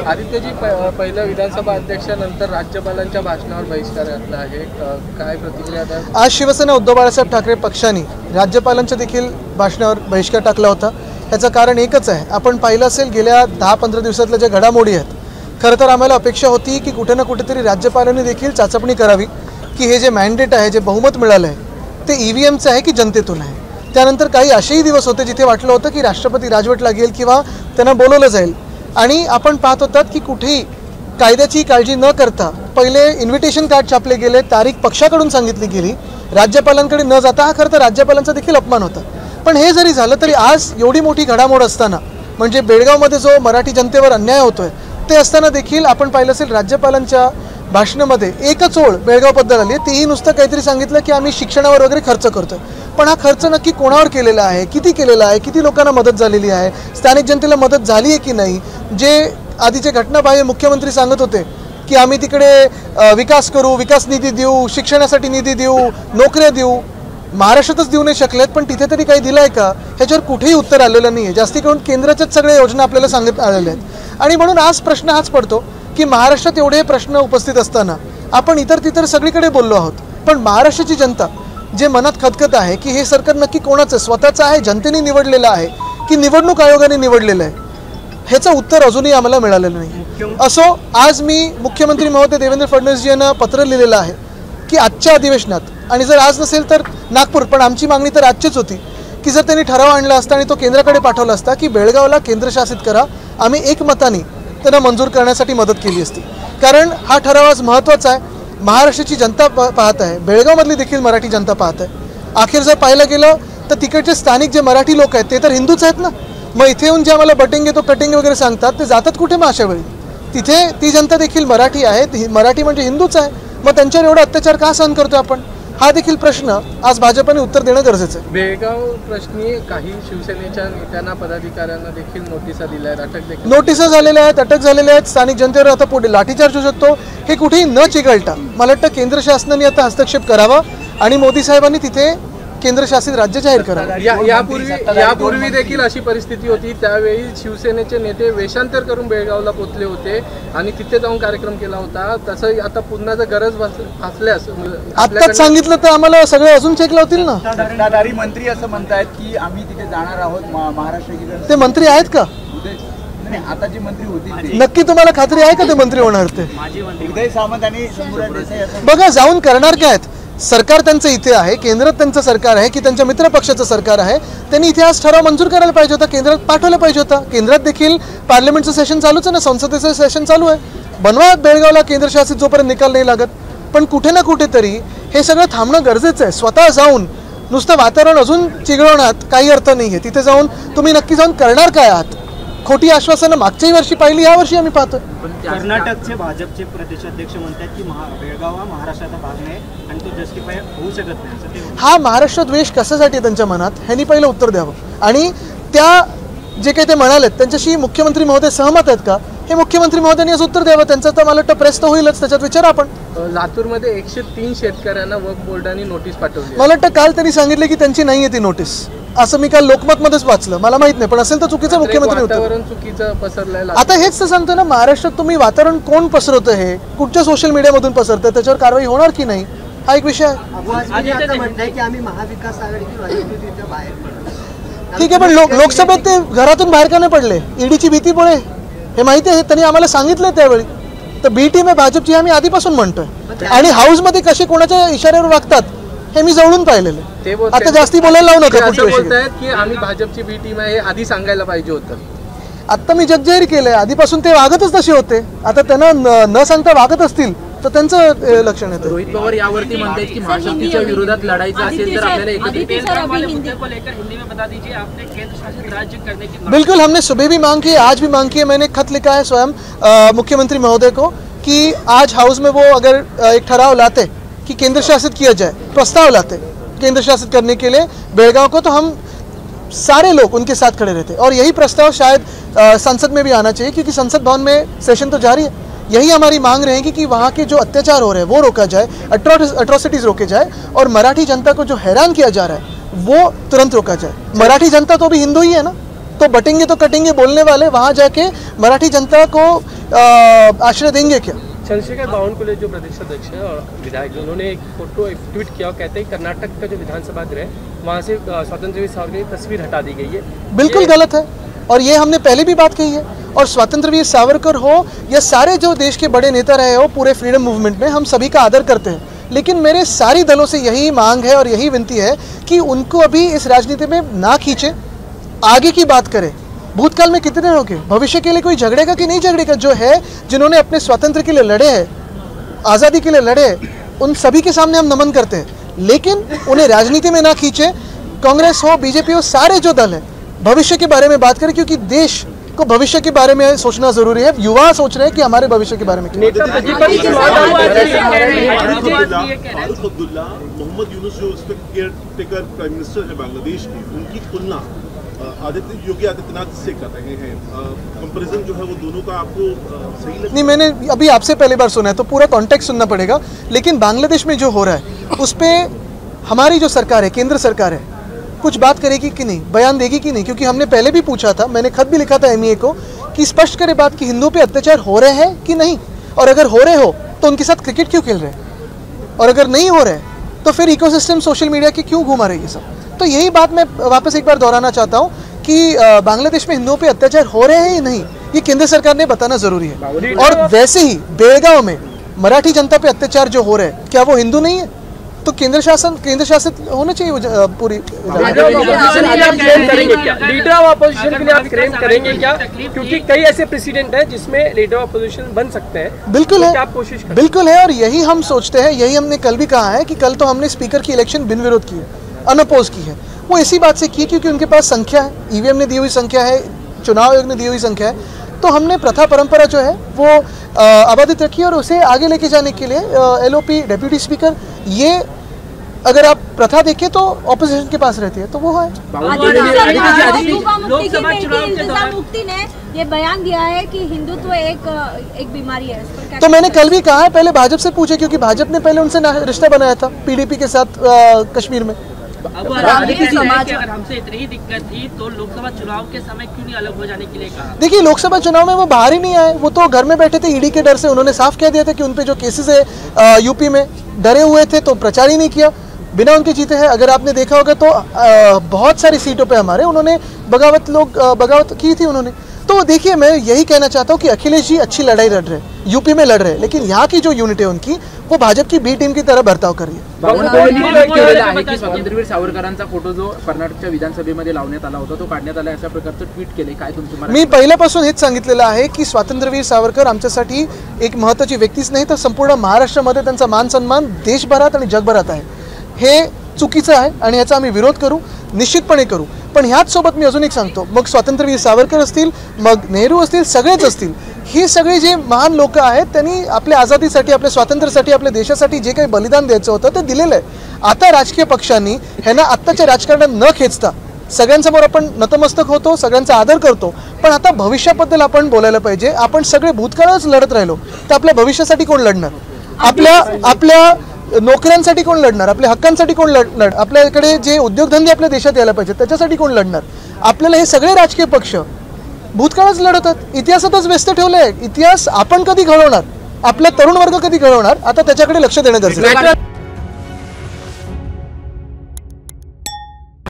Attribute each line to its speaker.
Speaker 1: आदित्यजी, पहिल्या विधानसभा अध्यक्षानंतर राज्यपालांच्या भाषणावर बहिष्कार घातला आहे, काय प्रतिक्रिया द्या?
Speaker 2: आज शिवसेना उद्धव बाळासाहेब ठाकरे पक्षाने राज्यपालांच्या देखील भाषणावर बहिष्कार टाकला होता। याचं कारण एकच आहे, आपण पाहिलं असेल गेल्या 10-15 दिवसातल्या ज्या घडामोडी आहेत, खरं तर आम्हाला अपेक्षा होती की कुठे ना कुठेतरी राज्यपालांनी देखील चाचपणी करावी की हे जे मॅन्डेट आहे, जे बहुमत मिळालं आहे ते EVMचं आहे की जनतेतून आहे। त्यानंतर काही असेही दिवस होते जिथे वाटलं होतं की राष्ट्रपती राजवट लागेल किंवा त्यांना बोलवलं जाईल, आणि आपण पाहत होतात की कुठेही कायद्याची काळजी न करता पहिले इन्व्हिटेशन कार्ड छापले गेले, तारीख पक्षाकडून सांगितली गेली, राज्यपालांकडे न जाता हा खरं तर राज्यपालांचा देखील अपमान होता। पण हे जरी झालं तरी आज एवढी मोठी घडामोड असताना, म्हणजे बेळगावमध्ये जो मराठी जनतेवर अन्याय होतोय ते असताना देखील आपण पाहिलं असेल राज्यपालांच्या भाषणामध्ये एकच ओळ बेळगावबद्दल आली, तेही नुसतं काहीतरी सांगितलं की आम्ही शिक्षणावर वगैरे खर्च करतोय। पण हा खर्च नक्की कोणावर केलेला आहे, किती केलेला आहे, किती लोकांना मदत झालेली आहे, स्थानिक जनतेला मदत झाली आहे की नाही? जे आधीचे घटनाबाह्य मुख्यमंत्री सांगत होते की आम्ही तिकडे विकास करू, विकास निधी देऊ, शिक्षणासाठी निधी देऊ, नोकऱ्या देऊ, महाराष्ट्रातच देऊ नाही शकलेत, पण तिथे तरी काही दिलं आहे का? ह्याच्यावर कुठेही उत्तर आलेलं नाही आहे। जास्ती करून केंद्राच्याच सगळ्या योजना आपल्याला सांगत आलेल्या आहेत, आणि म्हणून आज प्रश्न हाच पडतो की महाराष्ट्रात एवढे प्रश्न उपस्थित असताना आपण इतर सगळीकडे बोललो आहोत, पण महाराष्ट्राची जनता जे मनात खतखत आहे की हे सरकार नक्की कोणाचं, स्वतःचं आहे, जनतेने निवडलेलं आहे की निवडणूक आयोगाने निवडलेलं आहे, ह्याचं उत्तर अजूनही आम्हाला मिळालेलं नाही। असो, आज मी मुख्यमंत्री महोदय देवेंद्र फडणवीस यांना पत्र लिहिलेलं आहे की आजच्या अधिवेशनात, आणि जर आज नसेल तर नागपूर, पण आमची मागणी तर आजचीच होती की जर त्यांनी ठराव आणला असता आणि तो केंद्राकडे पाठवला असता की बेळगावला केंद्रशासित करा, आम्ही एकमताने त्यांना मंजूर करण्यासाठी मदत केली असती। कारण हा ठराव आज महत्त्वाचा आहे, महाराष्ट्राची जनता पाहत आहे, बेळगावमधली देखील मराठी जनता पाहत आहे। अखेर जर पाहायला गेलं तर तिकडचे स्थानिक जे मराठी लोक आहेत ते तर हिंदूच आहेत ना, मग इथे येऊन जे आम्हाला बटेंगे तो कटेंगे वगैरे सांगतात ते जातात कुठे मग अशा वेळी? तिथे ती जनता देखील मराठी आहे, मराठी म्हणजे हिंदूच आहे, मग त्यांच्यावर एवढा अत्याचार का सहन करतोय आपण? हा देखील प्रश्न आज भाजपने उत्तर देणं गरजेचं आहे।
Speaker 1: बेळगाव प्रश्नी काही शिवसेनेच्या नेत्यांना, पदाधिकाऱ्यांना देखील नोटिसा दिल्या आहेत, अटक देखील
Speaker 2: नोटिसा झालेल्या आहेत, अटक झालेल्या आहेत, स्थानिक जनतेवर आता पुढे लाठीचार्ज होऊ शकतो। हे कुठेही न चिघळता मला वाटतं केंद्र शासनाने आता हस्तक्षेप करावा आणि मोदी साहेबांनी तिथे केंद्रशासित राज्य जाहीर करावं।
Speaker 1: यापूर्वी देखील अशी परिस्थिती होती, त्यावेळी शिवसेनेचे नेते वेषांतर करून बेळगावला पोहोचले होते आणि तिथे जाऊन कार्यक्रम केला होता। तसं आता पुन्हा जर गरज भासल्यास
Speaker 3: आत्ताच सांगितलं तर आम्हाला सगळे अजून चेक लावतील ना।
Speaker 4: सत्ताधारी मंत्री असं म्हणतायत की आम्ही तिथे जाणार आहोत महाराष्ट्र।
Speaker 2: ते मंत्री आहेत का?
Speaker 4: आता जी मंत्री होती
Speaker 2: नक्की तुम्हाला खात्री आहे का ते मंत्री होणार? ते
Speaker 4: उदय सामंत आणि शंभूराज देसाई
Speaker 2: बघा, जाऊन करणार काय आहेत? सरकार त्यांचं इथे आहे, केंद्रात त्यांचं सरकार आहे की त्यांच्या मित्र पक्षाचं सरकार आहे, त्यांनी इथे आज ठराव मंजूर करायला पाहिजे होता, केंद्रात पाठवलं पाहिजे होता। केंद्रात देखील पार्लमेंटचं सेशन चालूच आहे ना, संसदेचं सेशन चालू आहे, बनवा बेळगावला केंद्रशासित जोपर्यंत निकाल नाही लागत। पण कुठे ना कुठेतरी हे सगळं थांबणं गरजेचं आहे। स्वतः जाऊन नुसतं वातावरण अजून चिघळवण्यात काही अर्थ नाही आहे। तिथे जाऊन तुम्ही नक्की जाऊन करणार काय आहात? खोटी आश्वासनं मागच्याही वर्षी पाहिली, या वर्षी आम्ही पाहतो।
Speaker 5: कर्नाटकचे भाजपचे प्रदेशाध्यक्ष म्हणतात की बेळगाव हा महाराष्ट्राचा भाग नाही आणि तो जस्टिफाय होऊ शकत नाही।
Speaker 2: हा महाराष्ट्र द्वेष कशासाठी त्यांच्या मनात, ह्यांनी पहिलं उत्तर द्यावं। आणि त्या जे काही ते म्हणालेत त्यांच्याशी मुख्यमंत्री महोदय सहमत आहेत का, हे मुख्यमंत्री महोदयांनी आज उत्तर द्यावं। त्यांचं तर मला वाटतं प्रेस तर होईलच, त्याच्यात विचारा आपण।
Speaker 1: लातूरमध्ये 103 शेतकऱ्यांना वक्फ बोर्डाने नोटीस पाठवली।
Speaker 2: मला वाटतं काल त्यांनी सांगितले की त्यांची नाही आहे ती नोटीस, असं मी काल लोकमतमध्येच वाचलं, मला माहित नाही, पण असेल तर चुकीचं मुख्यमंत्री
Speaker 1: वातावरण चुकीचं पसरलंय।
Speaker 2: आता हेच तर सांगतो ना, महाराष्ट्रात तुम्ही वातावरण कोण पसरवतं, हे कुठच्या सोशल मीडियामधून पसरतं, त्याच्यावर कारवाई होणार की नाही हा एक विषय आहे। ठीक आहे, पण लोकसभेत ते घरातून बाहेर का नाही पडले? ईडीची भीतीमुळे, हे माहिती आहे, त्यांनी आम्हाला सांगितलंय त्यावेळी। तर बी टीम आहे भाजपची, आम्ही आधीपासून म्हणतोय, आणि हाऊसमध्ये कसे कोणाच्या इशाऱ्यावर वागतात हे मी जवळून पाहिलेलं आहे। आता जास्ती बोलायला लावू नका।
Speaker 1: की आम्ही भाजपची बी टीम आहे हे आधी सांगायला पाहिजे होतं।
Speaker 2: आता मी जगजाहीर केलंय, आधीपासून ते वागतच तसे होते, आता त्यांना न सांगता वागत असतील तर त्यांचं लक्षण येतं।
Speaker 6: रोहित पवार यावरती म्हणतात की महाशक्तीच्या विरोधात लढायचं असेल तर आपल्याला
Speaker 2: बिल्कुल, हमने सुबह भी मांग की है, आज भी मांग की है। मैंने खत लिखा है स्वयं मुख्यमंत्री महोदय को कि आज हाउस में वो अगर एक ठराव लाते कि केंद्र शासित किया जाए, प्रस्ताव लाते केंद्र शासित करने के लिए बेळगाव को, तो हम सारे लोग उनके साथ खड़े रहते। और यही प्रस्ताव शायद संसद में भी आना चाहिए, क्योंकि संसद भवन में सेशन तो जारी है। यही हमारी मांग रहेगी कि वहाँ के जो अत्याचार हो रहे हैं वो रोका जाए, अट्रॉसिटीज़ रोके जाए, और मराठी जनता को जो हैरान किया जा रहा है वो तुरंत रोका जाए। मराठी जनता तो भी हिंदू ही है ना, तो बटेंगे तो कटेंगे बोलने वाले वहाँ जाके मराठी जनता को आश्रय देंगे क्या?
Speaker 7: चंद्रशेखर बावनकुळे जो प्रदेश अध्यक्ष है और विधायक, उन्होंने एक ट्वीट किया और कहते हैं कर्नाटक का जो विधानसभा गृह वहाँ से स्वतंत्रवीर सावरकर की तस्वीर हटा दी गई है।
Speaker 2: बिल्कुल गलत है और ये हमने पहले भी बात कही है। और स्वतंत्रवीर सावरकर हो या सारे जो देश के बड़े नेता रहे हो पूरे फ्रीडम मूवमेंट में, हम सभी का आदर करते हैं, लेकिन मेरे सारी दलों से यही मांग है और यही विनती है कि उनको अभी इस राजनीति में ना खींचे, आगे की बात करें। भूतकाल में कितने लोग हैं, भविष्य के लिए कोई झगड़ेगा कि नहीं झगड़ेगा? जो है जिन्होंने अपने स्वतंत्र के लिए लड़े हैं, आज़ादी के लिए लड़े हैं, उन सभी के सामने हम नमन करते हैं, लेकिन उन्हें राजनीति में ना खींचे। कांग्रेस हो, बीजेपी हो, सारे जो दल हैं भविष्य के बारे में बात करें, क्योंकि देश को भविष्य के बारे में सोचना जरूरी है। युवा सोच रहे हैं कि हमारे भविष्य के बारे में
Speaker 8: फारूक अब्दुल्ला, मोहम्मद यूनुस जो उसके केयरटेकर प्राइम मिनिस्टर है बांग्लादेश की, उनकी तुलना योगी आदित्यनाथ से कर रहे हैं। कंपैरिजन जो है वो दोनों का आपको सही लगता है?
Speaker 2: नहीं, मैंने अभी आपसे पहली बार सुना है तो पूरा कॉन्टेक्स्ट सुनना पड़ेगा। लेकिन बांग्लादेश में जो हो रहा है उस पर हमारी जो सरकार है, केंद्र सरकार है, कुछ बात करेगी कि नहीं, बयान देगी कि नहीं? क्योंकि हमने पहले भी पूछा था, मैंने खत भी लिखा था MEA को कि स्पष्ट करे बात कि हिंदुओं पे अत्याचार हो रहे हैं कि नहीं, और अगर हो रहे हो तो उनके साथ क्रिकेट क्यों खेल रहे हैं, और अगर नहीं हो रहे तो फिर इकोसिस्टम सोशल मीडिया की क्यों घुमा रही है सब? तो यही बात मैं वापस एक बार दोहराना चाहता हूँ कि बांग्लादेश में हिंदुओं पे अत्याचार हो रहे हैं या नहीं, ये केंद्र सरकार ने बताना जरूरी है। और वैसे ही बेलगांव में मराठी जनता पे अत्याचार जो हो रहे हैं, क्या वो हिंदू नहीं है? तो केंद्र शासित होना चाहिए पूरी।
Speaker 7: लीडर ऑफ अपोजिशन के लिए आप क्लेम करेंगे क्या? क्योंकि कई ऐसे प्रेसिडेंट हैं जिसमें लीडर ऑफ अपोजिशन बन सकते हैं।
Speaker 2: बिल्कुल है,
Speaker 7: आप कोशिश करें।
Speaker 2: बिल्कुल है, और यही हम सोचते हैं, यही हमने कल भी कहा है कि कल तो हमने स्पीकर की इलेक्शन बिन विरोध की है, अनअपोज की है। वो इसी बात से की क्योंकि उनके पास संख्या है, EVM ने दी हुई संख्या है, चुनाव आयोग ने दी हुई संख्या है। तो हमने प्रथा परंपरा जो है वो आबादित रखी और उसे आगे लेके जाने के लिए LOP डेप्यूटी स्पीकर, ये अगर आप प्रथा देखें तो ऑपोजिशन के पास रहती है, तो वो है।
Speaker 9: लोकसभा चुनाव मुक्ति ने ये बयान दिया है कि हिंदुत्व एक बीमारी है।
Speaker 2: तो मैंने कल भी कहा है, पहले भाजपा से पूछे, क्योंकि भाजपा ने पहले उनसे रिश्ता बनाया था PDP के साथ कश्मीर में।
Speaker 6: अगर हमसे इतनी ही दिक्कत थी तो लोकसभा चुनाव के समय क्यों नहीं अलग हो जाने के लिए कहा?
Speaker 2: देखिए, लोकसभा चुनाव में वो बाहर ही नहीं आए, वो तो घर में बैठे थे ED के डर से। उन्होंने साफ कह दिया था कि उन पे जो केसेस है यूपी में, डरे हुए थे, तो प्रचार ही नहीं किया, बिना उनके जीते हैं। अगर आपने देखा होगा तो बहुत सारी सीटों पे हमारे उन्होंने बगावत की थी उन्होंने। तो देखिए, मैं यही कहना चाहता हूँ कि अखिलेश जी अच्छी लड़ाई लड़ रहे हैं, यूपी में लड़ रहे हैं, लेकिन यहाँ की जो यूनिट है उनकी, वो भाजपा की B टीम की तरह बर्ताव कर रही है।
Speaker 6: स्वतंत्रवीर सावरकरांचा फोटो जो कर्नाटकच्या विधानसभेमध्ये लावण्यात आला होता तो काढण्यात आला, अशा प्रकारचं ट्विट केले, काय तुमचं?
Speaker 2: मी पहिल्यापासून हेच सांगितलेलं आहे की स्वातंत्र्यवीर सावरकर आमच्यासाठी एक महत्त्वाची व्यक्तीच नाही, तर संपूर्ण महाराष्ट्रामध्ये त्यांचा मान सन्मान देशभरात आणि जगभरात आहे। हे चुकीचं आहे आणि याचा आम्ही विरोध करू, निश्चितपणे करू। पण ह्याच सोबत मी अजून एक सांगतो, मग स्वातंत्र्यवीर सावरकर असतील, मग नेहरू असतील, सगळेच असतील, ही सगळे जे महान लोक आहेत त्यांनी आपल्या आझादीसाठी, आपल्या स्वातंत्र्यासाठी, आपल्या देशासाठी जे काही बलिदान द्यायचं होतं ते दिलेलं आहे। आता राजकीय पक्षांनी ह्यांना आत्ताच्या राजकारणात न खेचता सगळ्यांसमोर आपण नतमस्तक होतो, सगळ्यांचा आदर करतो, पण आता भविष्याबद्दल आपण बोलायला पाहिजे। आपण सगळे भूतकाळच लढत राहिलो तर आपल्या भविष्यासाठी कोण लढणार? आपल्या नोकऱ्यांसाठी कोण लढणार? आपल्या हक्कांसाठी कोण लढणार? आपल्याकडे जे उद्योगधंदे आपल्या देशात यायला पाहिजे त्याच्यासाठी कोण लढणार? आपल्याला हे सगळे राजकीय पक्ष भूतकाळच लढवतात, इतिहासातच व्यस्त ठेवले। इतिहास आपण कधी घडवणार, आपला तरुण वर्ग कधी घडवणार, आता त्याच्याकडे लक्ष देणं गरजेचं आहे।